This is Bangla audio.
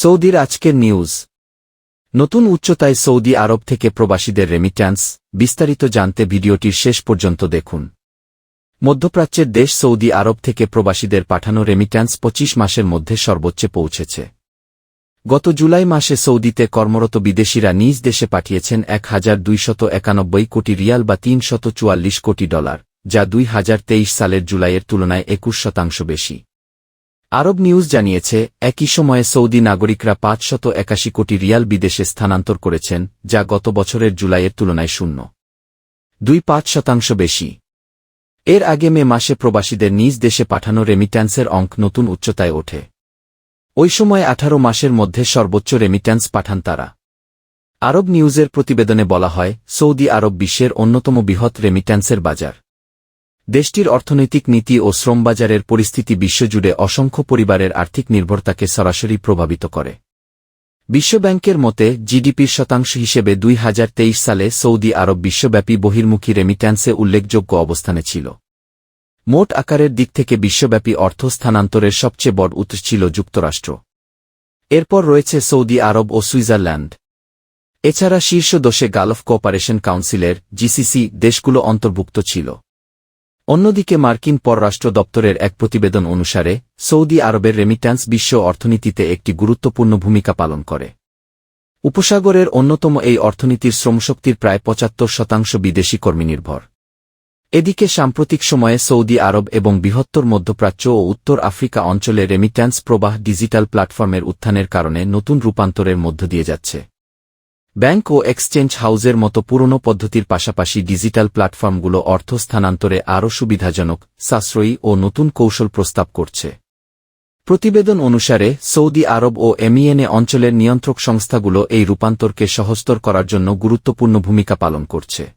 সৌদির আজকের নিউজ। নতুন উচ্চতায় সৌদি আরব থেকে প্রবাসীদের রেমিট্যান্স, বিস্তারিত জানতে ভিডিওটির শেষ পর্যন্ত দেখুন। মধ্যপ্রাচ্যের দেশ সৌদি আরব থেকে প্রবাসীদের পাঠানো রেমিট্যান্স ২৫ মাসের মধ্যে সর্বোচ্চে পৌঁছেছে। গত জুলাই মাসে সৌদিতে কর্মরত বিদেশিরা নিজ দেশে পাঠিয়েছেন ১,২৯১ কোটি রিয়াল বা $৩৪৪ কোটি, যা ২০২৩ সালের জুলাইয়ের তুলনায় ২১% বেশি। আরব নিউজ জানিয়েছে, একই সময়ে সৌদি নাগরিকরা ৫৮১ কোটি রিয়াল বিদেশে স্থানান্তর করেছেন, যা গত বছরের জুলাইয়ের তুলনায় ০.২৫% বেশি। এর আগে মে মাসে প্রবাসীদের নিজ দেশে পাঠানো রেমিট্যান্সের অঙ্ক নতুন উচ্চতায় ওঠে। ওই সময় ১৮ মাসের মধ্যে সর্বোচ্চ রেমিট্যান্স পাঠান তারা। আরব নিউজের প্রতিবেদনে বলা হয়, সৌদি আরব বিশ্বের অন্যতম বৃহৎ রেমিট্যান্সের বাজার। দেশটির অর্থনৈতিক নীতি ও শ্রমবাজারের পরিস্থিতি বিশ্বজুড়ে অসংখ্য পরিবারের আর্থিক নির্ভরতাকে সরাসরি প্রভাবিত করে। বিশ্বব্যাংকের মতে, জিডিপির শতাংশ হিসেবে ২০২৩ সালে সৌদি আরব বিশ্বব্যাপী বহির্মুখী রেমিট্যান্সে উল্লেখযোগ্য অবস্থানে ছিল। মোট আকারের দিক থেকে বিশ্বব্যাপী অর্থ স্থানান্তরের সবচেয়ে বড় উৎস ছিল যুক্তরাষ্ট্র। এরপর রয়েছে সৌদি আরব ও সুইজারল্যান্ড। এছাড়া শীর্ষ ১০ গালফ কোঅপারেশন কাউন্সিলের জিসিসি দেশগুলো অন্তর্ভুক্ত ছিল। অন্যদিকে মার্কিন পররাষ্ট্র দপ্তরের এক প্রতিবেদন অনুসারে, সৌদি আরবের রেমিট্যান্স বিশ্ব অর্থনীতিতে একটি গুরুত্বপূর্ণ ভূমিকা পালন করে। উপসাগরের অন্যতম এই অর্থনীতির শ্রমশক্তির প্রায় ৭৫% বিদেশি কর্মীনির্ভর। এদিকে সাম্প্রতিক সময়ে সৌদি আরব এবং বৃহত্তর মধ্যপ্রাচ্য ও উত্তর আফ্রিকা অঞ্চলে রেমিট্যান্স প্রবাহ ডিজিটাল প্ল্যাটফর্মের উত্থানের কারণে নতুন রূপান্তরের মধ্য দিয়ে যাচ্ছে। ব্যাংক ও এক্সচেঞ্জ হাউজের মতো পুরনো পদ্ধতির পাশাপাশি ডিজিটাল প্ল্যাটফর্মগুলো অর্থ স্থানান্তরে আরও সুবিধাজনক, সাশ্রয়ী ও নতুন কৌশল প্রস্তাব করছে। প্রতিবেদন অনুসারে, সৌদি আরব ও এমইএনএ অঞ্চলের নিয়ন্ত্রক সংস্থাগুলো এই রূপান্তরকে সহজতর করার জন্য গুরুত্বপূর্ণ ভূমিকা পালন করছে।